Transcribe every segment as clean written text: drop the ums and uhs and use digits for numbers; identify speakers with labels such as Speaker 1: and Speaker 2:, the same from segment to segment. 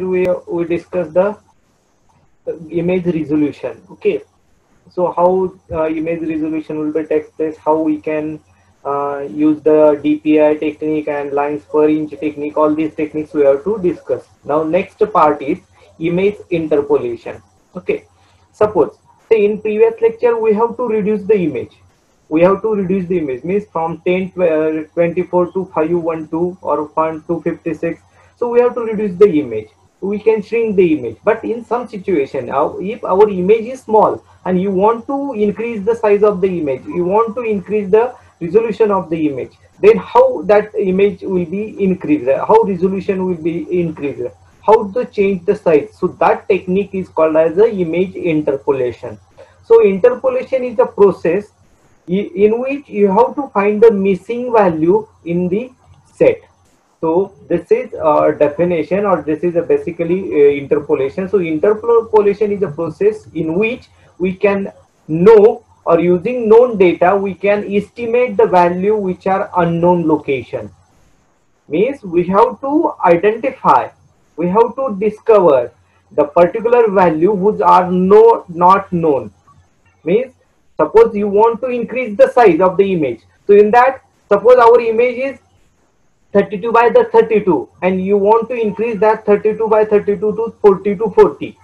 Speaker 1: we discuss the image resolution. Okay, so how image resolution will be take place, how we can use the DPI technique and lines per inch technique. All these techniques we have to discuss. Now next part is image interpolation. Okay, suppose say in previous lecture we have to reduce the image. We have to reduce the image means from 1024 to 512 or 256. So we have to reduce the image. We can shrink the image, but in some situation now if our image is small and you want to increase the size of the image, you want to increase the resolution of the image, then how that image will be increased, how resolution will be increased, how to change the size. So that technique is called as the image interpolation. So interpolation is a process in which you have to find the missing value in the set. So this is a definition, or this is a basically interpolation. So interpolation is a process in which we can know, or using known data we can estimate the value which are unknown location. Means we have to identify, we have to discover the particular value which are not known. Means suppose you want to increase the size of the image, so in that, suppose our image is 32 by the 32 and you want to increase that 32 by 32 to 40 to 40.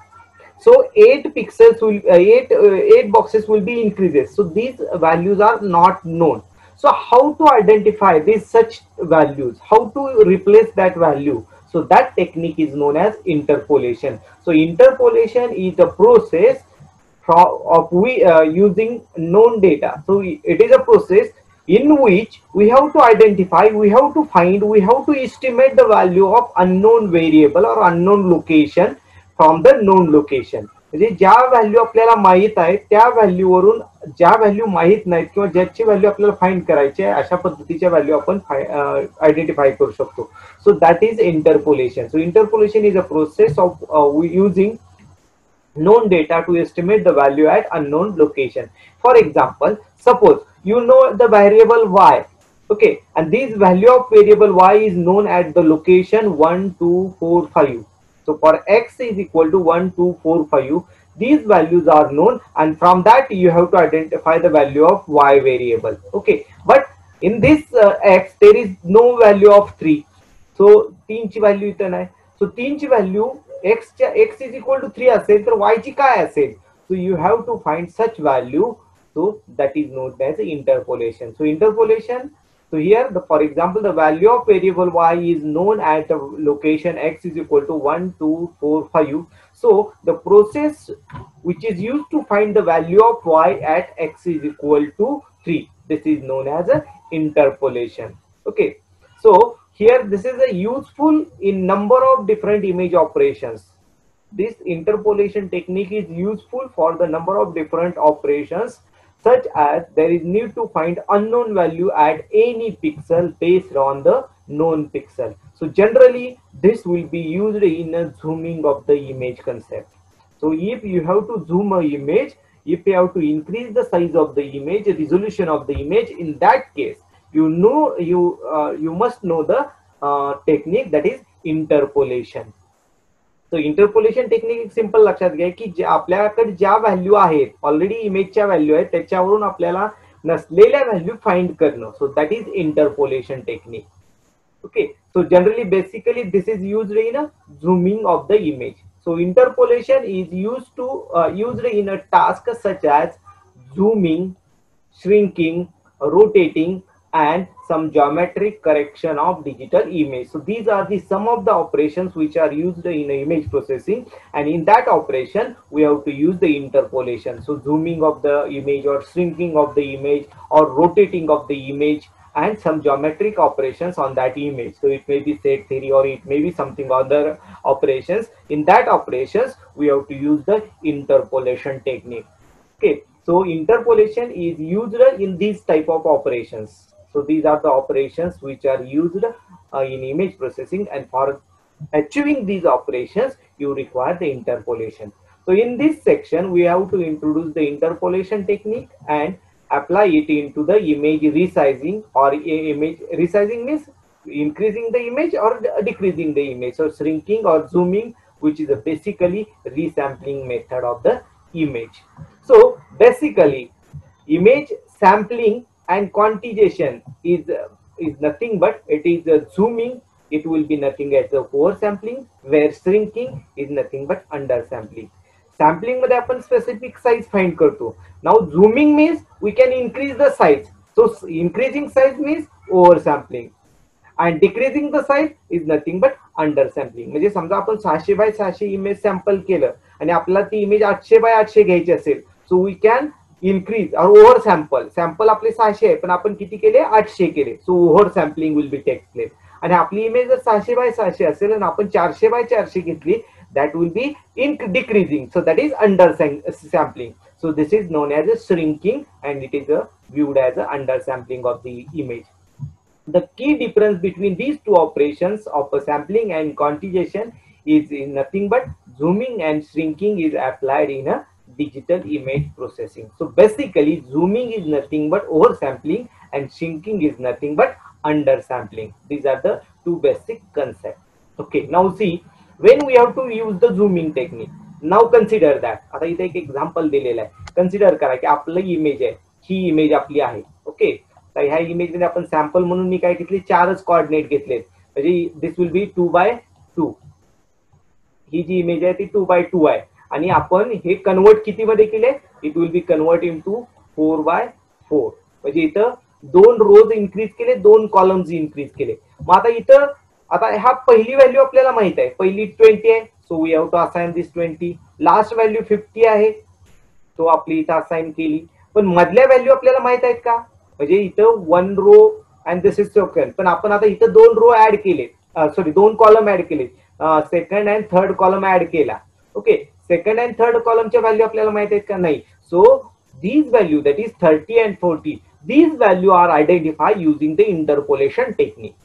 Speaker 1: So 8 pixels will 8 boxes will be increases. So these values are not known. So how to identify these such values, how to replace that value? So that technique is known as interpolation. So interpolation is the process of using known data. So it is a process in which we have to identify, we have to find, we have to estimate the value of unknown variable or unknown location from the known location. म्हणजे ज्या value आपल्याला माहित आहे त्या value वरून ज्या value माहित नाहीत किंवा ज्याची व्हॅल्यू आपल्याला फाइंड करायची आहे अशा पद्धतीच्या व्हॅल्यू आपण आयडेंटिफाय करू शकतो. सो that is interpolation. So interpolation is a process of using known data to estimate the value at unknown location. For example, suppose you know the variable y, okay, and this value of variable y is known at the location 1 2 4 5. So for x is equal to 1 2 4 5, these values are known, and from that you have to identify the value of y variable. Okay, but in this x there is no value of 3. So 3 ची value इथं नाही. सो 3 ची value x is equal to 3 असेल तर y ची काय असेल? So you have to find such value. So that is known as interpolation. So interpolation, so here for example the value of variable y is known at the location x is equal to 1 2 4 5. So the process which is used to find the value of y at x is equal to 3, this is known as a interpolation. Okay, so here this is a useful in number of different image operations. This interpolation technique is useful for the number of different operations, such as there is need to find unknown value at any pixel based on the known pixel. So generally this will be used in a zooming of the image concept. So if you have to zoom a image, if you have to increase the size of the image, resolution of the image, in that case you know you must know the technique, that is interpolation. So interpolation technique simple लक्षात घ्या की आपल्याकडे ज्या value आहेत already इमेजच्या value आहेत त्याच्यावरून आपल्याला नसलेल्या व्हॅल्यू फाइंड करणं. सो that is interpolation technique. Okay, so generally basically this is used in a zooming of the image. So interpolation is used in a task such as zooming, shrinking, rotating, and some geometric correction of digital image. So these are the some of the operations which are used in image processing, and in that operation we have to use the interpolation. So zooming of the image or shrinking of the image or rotating of the image and some geometric operations on that image. So it may be set theory or it may be something other operations. In that operations we have to use the interpolation technique. Okay, so interpolation is used in these type of operations. So these are the operations which are used in image processing, and for achieving these operations you require the interpolation. So in this section we have to introduce the interpolation technique and apply it into the image resizing. Or image resizing means increasing the image or decreasing the image. So shrinking or zooming, which is a basically resampling method of the image. So basically image sampling and quantization is nothing but it is zooming. It will be nothing as a oversampling, where shrinking is nothing but undersampling. Sampling मध्ये आपण specific size find करतो. Now zooming means we can increase the size. So increasing size means over sampling and decreasing the size is nothing but under sampling. म्हणजे समजा आपण 600 bye 600 image sample केलं आणि आपल्याला ती इमेज 800 बाय 800 घ्यायची असेल, so we can increase or over sample. Sample आपले 600 आहे पण आपण किती केले, 800 केले. So over sampling will be take place. आणि आपली इमेज जर 600 बाय 600 असेल आणि आपण 400 बाय 400 घेतली, that will be decreasing, so that is under sampling. So this is known as a shrinking and it is viewed as a under sampling of the image. The key difference between these two operations of sampling and quantization is nothing but zooming and shrinking is applied in a digital image processing. So basically zooming is nothing but oversampling and shrinking is nothing but undersampling. These are the two basic concepts. Okay, now see when we have to use the zooming technique. Now consider that आता इथे एक example दिलेलं आहे. Consider करा की आपली image आहे, ही image आपली आहे. ओके, तर ह्या इमेज मध्ये आपण सॅम्पल म्हणून मी काय घेतले, 4च कोऑर्डिनेट घेतलेत. म्हणजे दिस विल बी 2x2. ही जी इमेज आहे ती 2x2 आहे आणि आपण हे कन्वर्ट किती मध्ये केले, it will be convert into 4x4. म्हणजे इथं 2 रोज इन्क्रीज केले, 2 कॉलम्स इन्क्रीज केले. मग आता इथं आता ह्या पहिली व्हॅल्यू आपल्याला माहित आहे, पहिली 20 आहे. So we have to assign this 20. Last value 50 आहे, तो आपली इथं असाइन केली. पण मधल्या व्हॅल्यू आपल्याला माहित आहेत का, म्हणजे इथं 1 row and this is second. पण आपण आता इथं 2 रो ऍड केले, सॉरी 2 कॉलम ऍड केले, second and third column add केला. ओके, सेकंड अँड थर्ड कॉलमच्या व्हॅल्यू आपल्याला माहित आहेत का, नाही. सो these value, that is 30 and 40, these value are identified using the interpolation technique.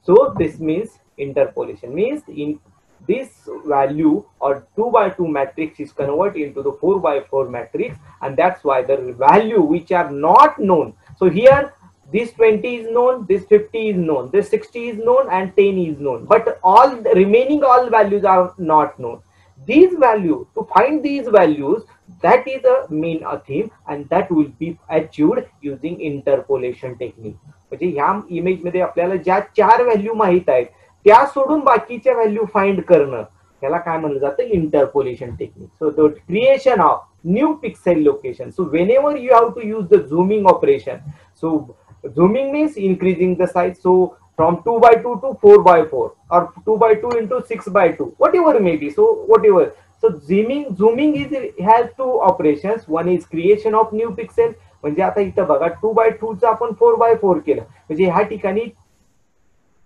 Speaker 1: So this means interpolation means in this value or 2x2 matrix is converted into the 4x4 matrix, and that's why the value which are not known. So here this 20 is known, this 50 is known, this 60 is known, and 10 is known, but all the remaining all values are not known. These value, to find these values, that is the main theme, and that will be achieved using interpolation technique. म्हणजे ह्या image मध्ये आपल्याला ज्या 4 value माहित आहेत त्या सोडून बाकीच्या व्हॅल्यू फाइंड करणं, त्याला काय म्हणलं जातं, interpolation technique. So the creation of new pixel location. So whenever you have to use the zooming operation. So zooming means increasing the size. So from 2x2 to 4x4 or 2x2 into 6x2, whatever may be. So whatever. So zooming is has 2 operations. One is creation of new pixel. म्हणजे आता इथं बघा 2x2 चा आपण 4x4 केलं, म्हणजे ह्या ठिकाणी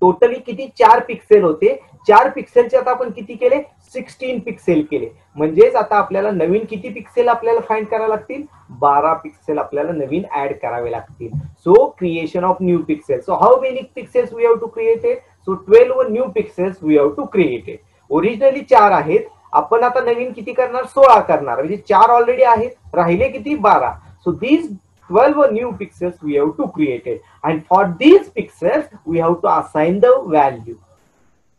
Speaker 1: टोटली किती 4 पिक्सेल होते. 4 पिक्सेलचे आता आपण किती केले, 16 पिक्सेल केले. म्हणजेच आता आपल्याला नवीन किती पिक्सेल आपल्याला फाइंड करावे लागतील, 12 पिक्सेल आपल्याला नवीन ऍड करावे लागतील. So creation of new pixel. So how many pixels we have to create it. So 12 new pixels we have to create it. Originally 4 आहेत, आपण आता नवीन किती करणार, 16 करणार. म्हणजे 4 ऑलरेडी आहेत, राहिले किती, 12. So these 12 new pixels we have to create it, and for these pixels we have to assign the value.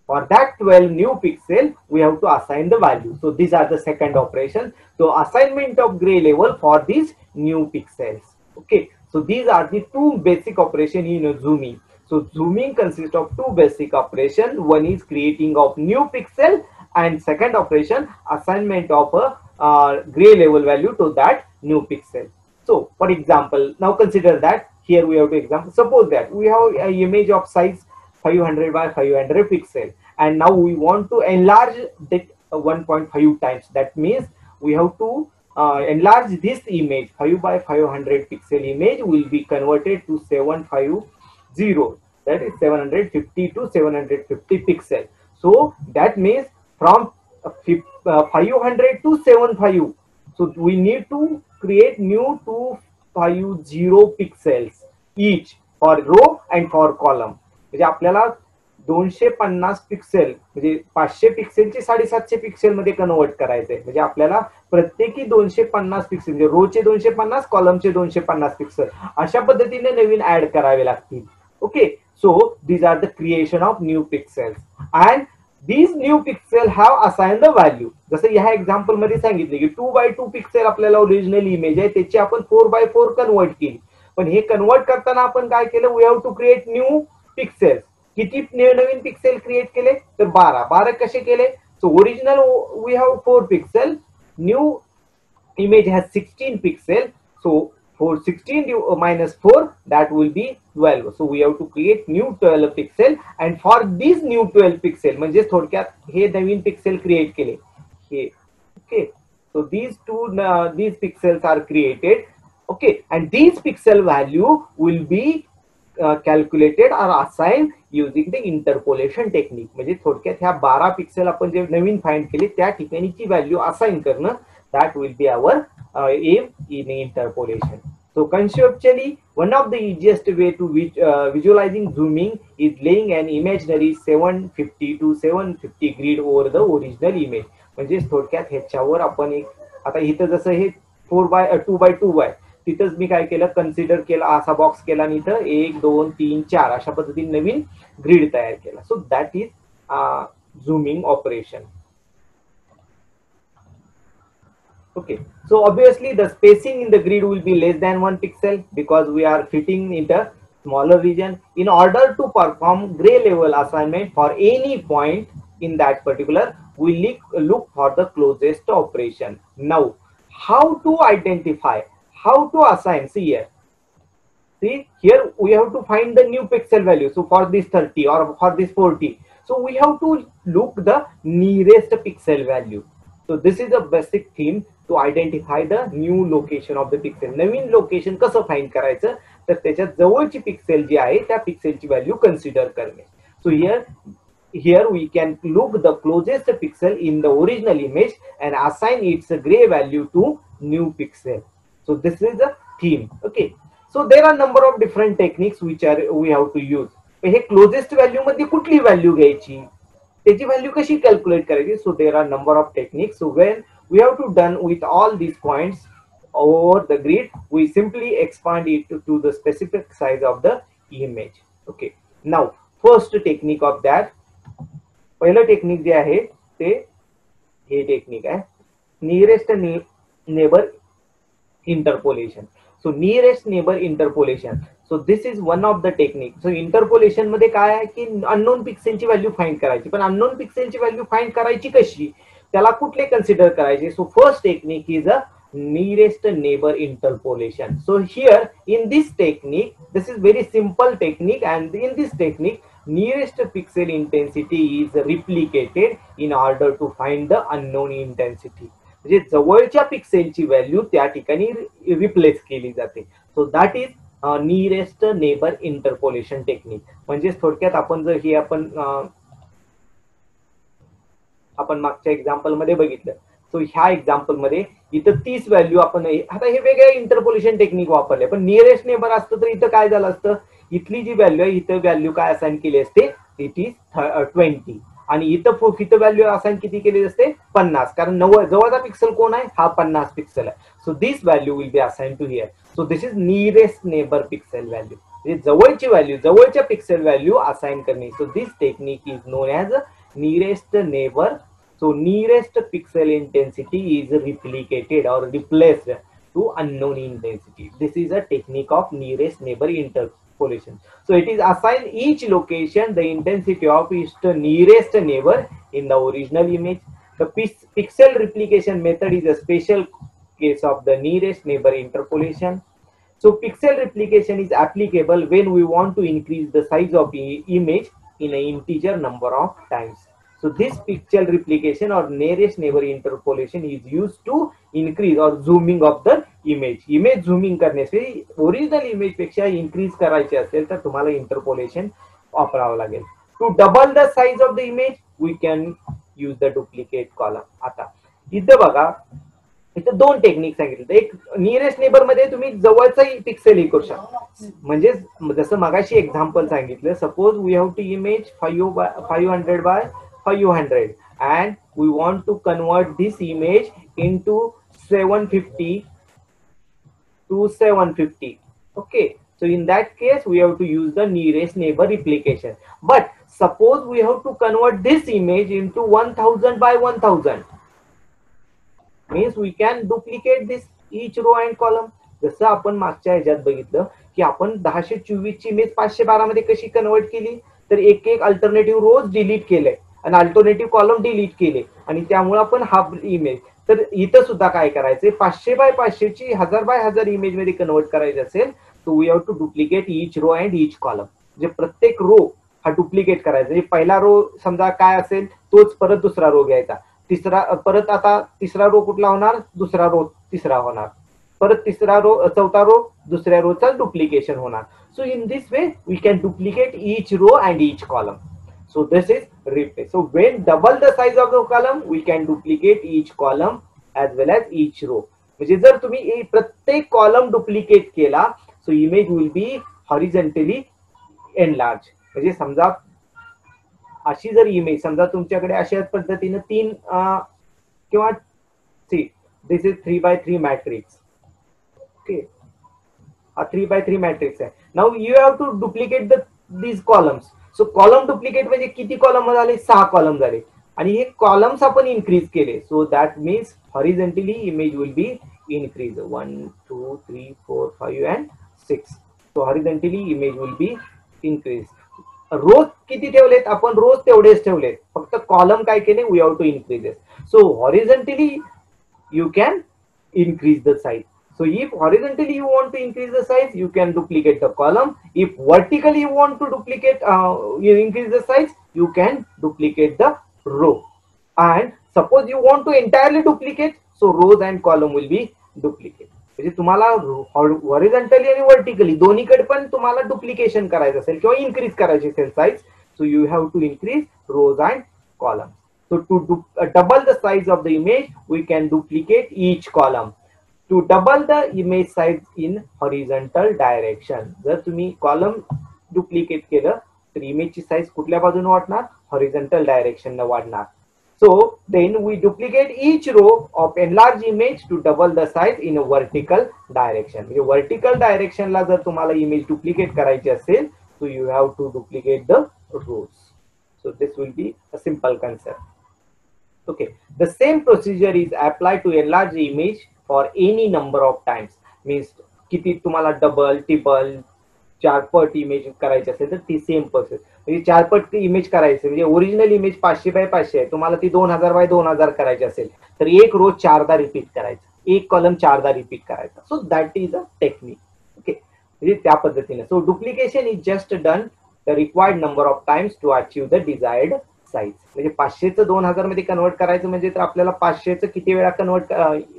Speaker 1: For that 12 new pixel we have to assign the value. So these are the second operation. So assignment of gray level for these new pixels. Okay, so these are the 2 basic operation in zooming. So zooming consists of 2 basic operation. One is creating of new pixel, and second operation assignment of a gray level value to that new pixel. So for example, now consider that here we have to example, suppose that we have an image of size 500 by 500 pixel, and now we want to enlarge that 1.5 times. That means we have to enlarge this image. 5 by 500 pixel image will be converted to 750, that is 750 to 750 pixel. So that means from 500 to 750. So we need to create new 250 pixels each for row and for column. म्हणजे आपल्याला 250 pixel म्हणजे 500 पिक्सेलचे 750 pixel मध्ये convert करायचंय. म्हणजे आपल्याला प्रत्येकी 250 pixel, म्हणजे रोचे 250, कॉलमचे 250 पिक्सेल, अशा पद्धतीने नवीन ऍड करावे लागतील. Okay, So these are the creation of new pixels, and these new pixel have assigned the value. जसं ह्या एक्झाम्पल मध्ये सांगितले की 2x2 पिक्सेल आपल्याला ओरिजिनल इमेज आहे, त्याची आपण 4x4 कन्वर्ट केली. पण हे कन्वर्ट करताना आपण काय केलं, we have to create new pixels. किती नवीन पिक्सेल क्रिएट केले तर 12 कसे केले. So original we have 4 pixel, new image has 16 pixel, so for 16 minus 4 that will be 12. So we have to create new 12 pixel, and for these new 12 pixel म्हणजे थोडक्यात हे नवीन pixel create केले हे. okay, so these pixels are created. okay, and these pixel value will be calculated or assigned using the interpolation technique. म्हणजे थोडक्यात ह्या 12 pixel आपण जे नवीन find केले त्या ठिकाणीची value assign करणं, that will be our aim in interpolation. So conceptually, one of the easiest way to visualizing zooming is laying an imaginary 750 to 750 grid over the original image. म्हणजे थोडक्यात ह्याच्यावर आपण एक, आता इथं जसं हे 2x2 आहे, तिथंच मी काय केलं, कन्सिडर केला, असा बॉक्स केला आणि इथं 1 2 3 4 अशा पद्धतीने नवीन ग्रीड तयार केला. सो that is jhuming operation. Okay, so obviously the spacing in the grid will be less than 1 pixel because we are fitting in the smaller region. In order to perform gray level assignment for any point in that particular, we look for the closest operation. Now, how to identify, how to assign? See here we have to find the new pixel value. So for this 30 or for this 40, so we have to look the nearest pixel value. So this is a basic theme to identify the new location of the pixel. Naveen location कसं find करायचं तर त्याच्या जवळची pixel जी आहे त्या पिक्सेलची value consider करणे. सो here we can look the closest pixel in the original image and assign its gray value to new pixel. So this is the theme. Okay, so there are number of different techniques which we have to use. Hey closest value मध्ये कुठली value घ्यायची, त्याची value कशी calculate करायची. So there are number of techniques. So when we have to done with all these points over the grid, we simply expand it to the specific size of the image. Okay, now first technique of that, पहिलं technique जे आहे ते हे technique आहे nearest neighbour interpolation. So nearest neighbour interpolation, so this is one of the technique. So interpolation मध्ये काय आहे की अननोन पिक्सेलची व्हॅल्यू फाइंड करायची, पण अननोन पिक्सेलची व्हॅल्यू फाइंड करायची कशी, त्याला कुठले कन्सिडर करायचे. So first technique is a nearest neighbor interpolation. So here in this technique, this is very simple technique, and in this technique nearest pixel intensity is replicated in order to find the unknown intensity. म्हणजे जवळच्या पिक्सेलची value त्या ठिकाणी replace केली जाते. सो that is nearest neighbour interpolation technique. म्हणजे थोडक्यात आपण जर हे आपण मागच्या एक्झाम्पल मध्ये बघितलं, सो ह्या एक्झाम्पल मध्ये इथं 30 व्हॅल्यू आपण, आता हे वेगळे इंटरपोलेशन टेक्निक वापरले, पण नियरेस्ट नेबर असतं तर इथं काय झालं असतं, इथली जी व्हॅल्यू आहे इथं व्हॅल्यू काय असाइन केली असते, इट इज 20, आणि इथं व्हॅल्यू असाइन किती केली असते 50, कारण जवळचा पिक्सल कोण आहे, हा 50 पिक्सल आहे. So this value will be assign to here. So this is nearest neighbour pixel value, म्हणजे जवळची व्हॅल्यू, जवळच्या पिक्सेल व्हॅल्यू असाइन करणे. So this technique is known as nearest neighbour. So nearest pixel intensity is replicated or replaced to unknown intensity. This is a technique of nearest neighbor interpolation. So it is assign each location the intensity of its nearest neighbor in the original image. The pixel replication method is a special case of the nearest neighbor interpolation. So pixel replication is applicable when we want to increase the size of the image in an integer number of times. So this pixel replication or nearest neighbor interpolation is used to increase or zooming of the image. Image zooming करण्यासाठी original image पेक्षा increase करायचे असेल तर तुम्हाला interpolation वापरावं लागेल. To double the size of the image we can use the duplicate column. आता इथं बघा, इथं दोन टेक्निक सांगितलं. एक नियरेस्ट नेबर मध्ये तुम्ही जवळचा पिक्सेल हे करू शकता, म्हणजे जसं मगाशी एक्झाम्पल सांगितलं, suppose we have to image 500 by 500 and we want to convert this image into 750 to 750. Okay, So in that case, we have to use the nearest neighbor replication. But suppose we have to convert this image into 1000 by 1000. Means we can duplicate this each row and column. जसं आपण मागच्या ह्याच्यात बघितलं की आपण 1024 ची image 512 मध्ये कशी कन्वर्ट केली, तर एक एक अल्टरनेटिव्ह रोज डिलीट केले आणि अल्टरनेटिव्ह कॉलम डिलीट केले आणि त्यामुळे आपण हा इमेज. तर इथं सुद्धा काय करायचंय, 500 बाय 500 ची 1000 बाय 1000 इमेज मध्ये कन्वर्ट करायची असेल, तर we have to duplicate each row and each column. म्हणजे प्रत्येक रो हा डुप्लिकेट करायचा. म्हणजे पहिला रो समजा काय असेल तोच परत दुसरा रो घ्यायचा, तिसरा परत आता तिसरा रो कुठला होणार, दुसरा रो तिसरा होणार, परत तिसरा रो चौथा रो दुसऱ्या रोचा डुप्लिकेशन होणार. So in this way we can duplicate each row and each column. So this is replace. So when double the size of the column, we can duplicate each column as well as each row. म्हणजे जर तुम्ही प्रत्येक column duplicate केला, so image will be horizontally enlarged. म्हणजे समजा अशी जर image समजा तुमच्याकडे अशा पद्धतीने तीन किंवा see this is 3x3 matrix. Okay, हा 3x3 मॅट्रिक्स आहे. Now you have to duplicate these columns. So column duplicate म्हणजे किती कॉलम झाले, 6 कॉलम झाले आणि हे कॉलम्स आपण इन्क्रीज केले. So that means horizontally image will be increase 1 2 3 4 5 and 6. So horizontally image will be increase. Rows किती ठेवलेत आपण, रोज तेवढेच ठेवलेत, फक्त कॉलम काय केले, we have to increase it. So horizontally you can increase the size. So if horizontally you want to increase the size, you can duplicate the column. If vertically you want to duplicate, you increase the size, you can duplicate the row. And suppose you want to entirely duplicate, so rows and column will be duplicate. म्हणजे तुम्हाला horizontally आणि vertically दोन्हीकडे पण तुम्हाला duplication करायचं असेल किंवा increase करायची असेल size, so you have to increase rows and column. So to double the size of the image, we can duplicate each column. To double the image size in horizontal direction. जर तुम्ही column duplicate केलं तर इमेजची size कुठल्या बाजूने वाढणार, horizontal direction ने वाढणार. So then we duplicate each row of enlarged image to double the size in a vertical direction. म्हणजे वर्टिकल डायरेक्शन ला जर तुम्हाला इमेज डुप्लिकेट करायची असेल, so you have to duplicate the rows. So this will be a simple concept. Okay, the same procedure is applied to enlarge the image for any number of times. Means किती तुम्हाला double triple चारपट image करायची असेल तर ती same process. म्हणजे चारपट image करायची म्हणजे original image 500 bye 500 आहे, तुम्हाला ती 2000 बाय 2000 करायची असेल तर एक रोज 4दा रिपीट करायचं, एक कॉलम 4दा रिपीट करायचा. So that is a technique. Okay, म्हणजे त्या पद्धतीने. So duplication is just done the required number of times to achieve the desired size. म्हणजे 500चं 2000 मध्ये कन्वर्ट करायचं म्हणजे तर आपल्याला 500चं किती वेळा कन्वर्ट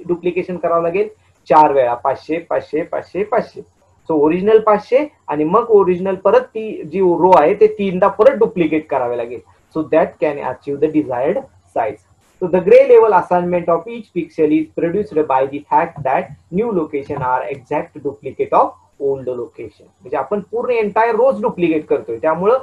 Speaker 1: डुप्लिकेशन करावं लागेल, 4 वेळा. 500 500 500 500. सो ओरिजिनल 500 आणि मग ओरिजिनल परत ती जी रो आहे ते 3दा परत डुप्लिकेट करावे लागेल. So that can achieve the desired size. So the gray level assignment of each pixel is produced by the fact that new location are exact duplicate of old location. म्हणजे आपण पूर्ण एंटायर रोज duplicate करतोय, त्यामुळे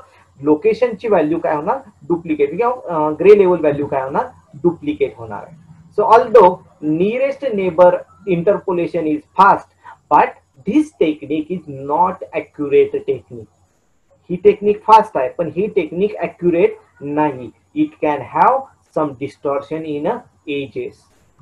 Speaker 1: लोकेशनची value काय होणार, duplicate, किंवा grey level value काय होणार, डुप्लिकेट होणार आहे. So although nearest neighbour interpolation is fast, but this technique is not accurate technique. ही टेक्निक फास्ट आहे पण ही टेक्निक ॲक्युरेट नाही. It can have some distortion in edges.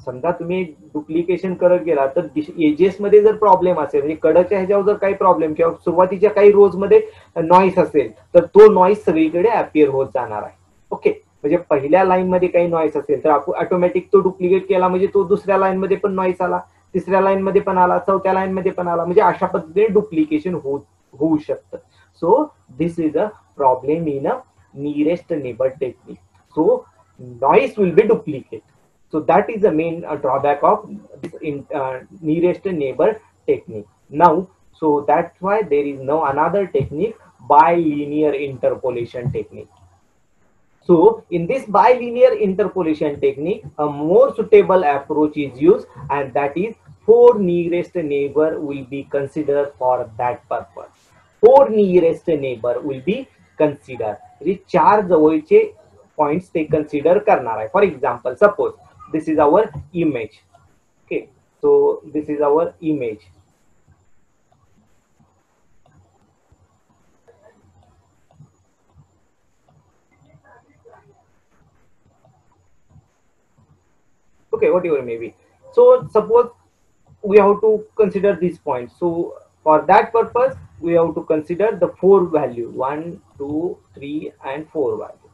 Speaker 1: समजा तुम्ही डुप्लिकेशन करत गेला तर एजेस मध्ये जर प्रॉब्लेम असेल, म्हणजे कडच्या ह्याच्यावर जर काही प्रॉब्लेम किंवा सुरुवातीच्या काही रोज मध्ये नॉईस असेल तर तो नॉईस सगळीकडे अपिअर होत जाणार आहे. ओके, म्हणजे पहिल्या लाईन मध्ये काही नॉईस असेल तर आपण ऑटोमॅटिक तो डुप्लिकेट केला म्हणजे तो दुसऱ्या लाईन मध्ये पण नॉईस आला, तिसऱ्या लाईन मध्ये पण आला, चौथ्या लाईन मध्ये पण आला, म्हणजे अशा पद्धतीने डुप्लिकेशन होऊ शकतं. सो this is a problem in a nearest neighbour technique. So noise will be duplicate. So that is the main drawback of this nearest neighbor technique. Now, so that's why there is no another technique, bilinear interpolation technique. So in this bilinear interpolation technique, a more suitable approach is used, and that is 4 nearest neighbor will be considered for that purpose. 4 nearest neighbor will be considered. म्हणजे 4 जवळचे points ते consider करणार आहे. For example, suppose this is our image. Okay, so this is our image. okay, whatever may be. So suppose we have to consider these points. So for that purpose, we have to consider the four value, 1, 2, 3 and 4 value.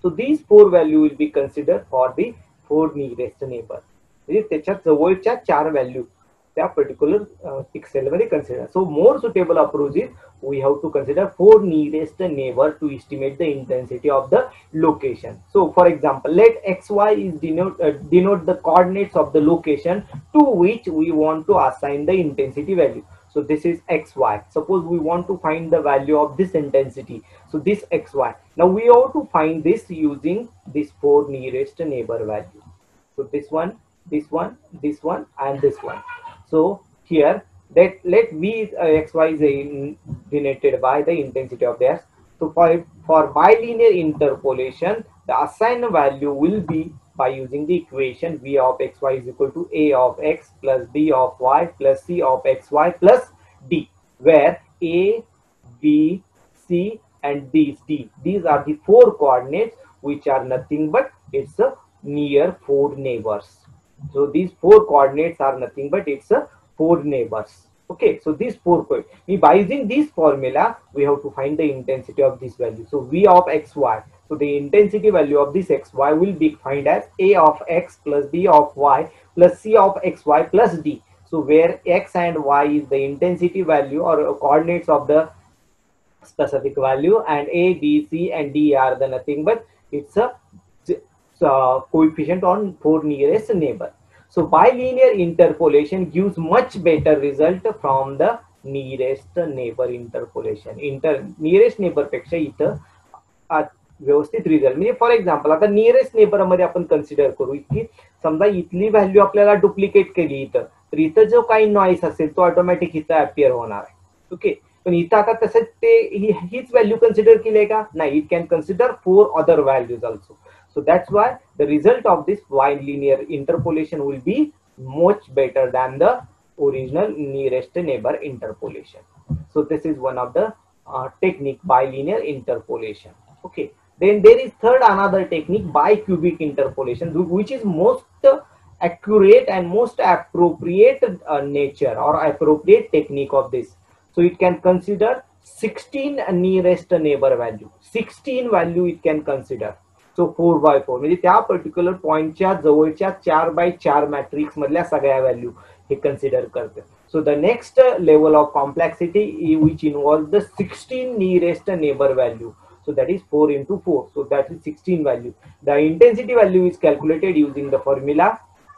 Speaker 1: So these four value will be considered for the four nearest neighbor. म्हणजे त्याच्या जवळच्या चार value त्या particular pixel मध्ये consider. So more suitable approach is we have to consider four nearest neighbor to estimate the intensity of the location. So for example, let xy is denote the coordinates of the location to which we want to assign the intensity value. So this is xy. Suppose we want to find the value of this intensity. So this xy. Now we have to find this using this four nearest neighbor value. So this one, this one, this one and this one. So here that let v xy is denoted by the intensity of gas. So for bilinear interpolation, the assigned value will be by using the equation v of xy is equal to a of x plus b of y plus c of xy plus d, where a, b, c and these are the four coordinates which are nothing but it's a near four neighbors. So these four coordinates are nothing but it's a four neighbors. Okay, so these four coordinates, by using this formula we have to find the intensity of this value. So v of xy, so the intensity value of this xy will be defined as a of x plus b of y plus c of xy plus d. So where x and y is the intensity value or coordinates of the specific value, and a, b, c and d are the nothing but it's a coefficient on four nearest neighbor. So bilinear interpolation gives much better result from the nearest neighbor interpolation. Nearest neighbor पेक्षा इथं व्यवस्थित result. म्हणजे for example आता nearest neighbour मध्ये आपण consider करू की समजा इथली व्हॅल्यू आपल्याला डुप्लिकेट केली इथं, तर इथं जो काही नॉईस असेल तो ऑटोमॅटिक इथं अपियर होणार आहे. ओके, पण इथं आता तसं ते हीच व्हॅल्यू कन्सिडर केली आहे का? नाही, it can consider four other values also. So that's why the result of this bilinear interpolation will be much better than the original nearest neighbor interpolation. So this is one of the technique, bilinear interpolation. Okay, then there is third another technique, bicubic interpolation, which is most accurate and most appropriate nature or appropriate technique of this. So it can consider 16 nearest neighbor value. 16 value it can consider. So 4x4 म्हणजे त्या particular पॉइंटच्या जवळच्या 4x4 matrix मधल्या सगळ्या value हे consider करते. So the next level of complexity which involve the 16 nearest neighbour value. So that is 4 into 4. So that is 16 value. The intensity value is calculated using the formula.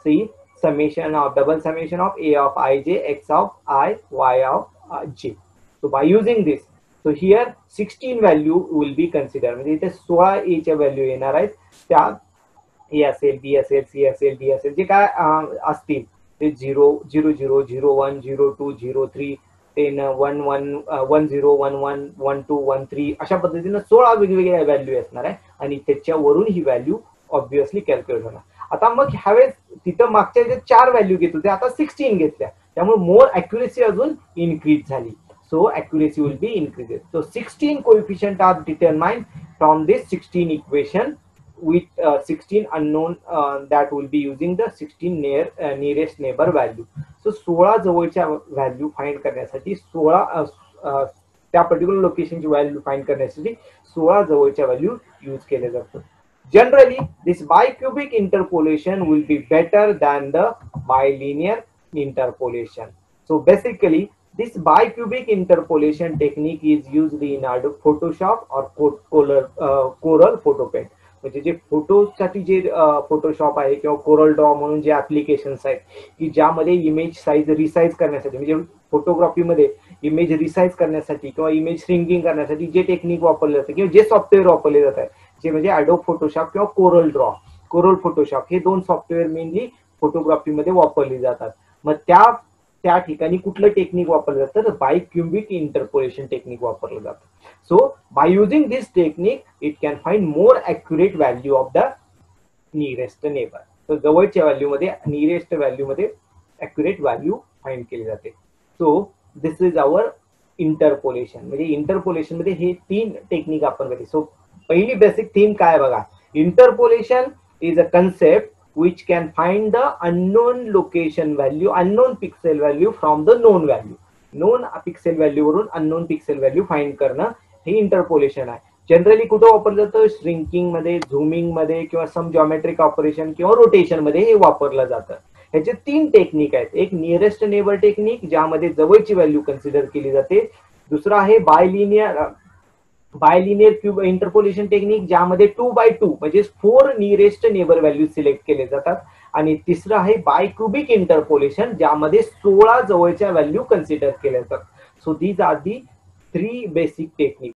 Speaker 1: See, summation of double summation of a of ij, x of I, y of j. So by using this, so here 16 value will be considered. म्हणजे इथे 16 a च्या value येणार आहेत. त्या a असेल, b असेल, c असेल, d असेल, जे काय असतील ते 0 0 0 0 1 0 2 0 3 10 1 1 1 0 1 1 1 2 1 3 अशा पद्धतीने 16 वेगवेगळ्या व्हॅल्यू असणार आहे आणि त्याच्यावरून ही व्हॅल्यू ऑब्विसली कॅल्क्युलेट होणार. आता मग ह्यावेळेस तिथं मागच्या जे 4 व्हॅल्यू घेत होते आता 16 घेतल्या, त्यामुळे मोर अॅक्युरेसी अजून इनक्रीज झाली. So accuracy will be increased. So 16 coefficient are determined from this 16 equation with 16 unknown that will be using the 16 nearest neighbor value. So 16 जवळच्या व्हॅल्यू फाइंड करण्यासाठी 16 त्या पर्टिक्युलर लोकेशनची व्हॅल्यू फाइंड करण्यासाठी 16 जवळच्या व्हॅल्यू यूज केले जातात. Generally, this bicubic interpolation will be better than the bilinear interpolation. So basically, this bicubic interpolation technique is used in Adobe Photoshop or Corel Photopaint. म्हणजे जे फोटोसाठी जे Photoshop आहे किंवा Corel Draw म्हणून जे applications आहेत की ज्यामध्ये image size resize करण्यासाठी, म्हणजे फोटोग्राफीमध्ये image resize करण्यासाठी किंवा इमेज श्रिंकिंग करण्यासाठी जे टेक्निक वापरले जाते किंवा जे सॉफ्टवेअर वापरले जात आहे जे म्हणजे Adobe Photoshop किंवा कोरल ड्रॉ, कोरल फोटोशॉप हे दोन सॉफ्टवेअर मेनली फोटोग्राफीमध्ये वापरली जातात. मग त्या ठिकाणी कुठलं टेक्निक वापरलं जातं तर बायक्युबिक इंटरपोलेशन टेक्निक वापरलं जातं. So by using this technique it can find more accurate value of the nearest neighbour. तर जवळच्या व्हॅल्यू मध्ये नियरेस्ट व्हॅल्यू मध्ये ॲक्युरेट व्हॅल्यू फाइंड केली जाते. So this is our interpolation. म्हणजे इंटरपोलेशन मध्ये हे 3 टेक्निक आपण करतो. सो पहिली बेसिक थीम काय बघा, interpolation is a concept which can find the unknown location value, unknown pixel value from the known value. Known pixel value वरून अननोन पिक्सेल व्हॅल्यू फाइंड करणं हे इंटरपोलेशन आहे. जनरली कुठं वापरलं जातं? श्रिंकिंग मध्ये, झूमिंग मध्ये किंवा सम जॉमेट्रिक ऑपरेशन किंवा रोटेशन मध्ये हे वापरलं जातं. ह्याचे 3 टेक्निक आहेत. एक नियरेस्ट नेबर टेक्निक ज्यामध्ये जवळची व्हॅल्यू कन्सिडर केली जाते. दुसरा आहे बायलिनियर क्यूब इंटरपोलेशन टेक्निक ज्यामध्ये 2x2 म्हणजे 4 नियरेस्ट नेबर व्हॅल्यू सिलेक्ट केले जातात. आणि तिसरं आहे बायक्युबिक इंटरपोलेशन ज्यामध्ये 16 जवळच्या व्हॅल्यू कन्सिडर केल्या जातात. So these are the 3 basic technique.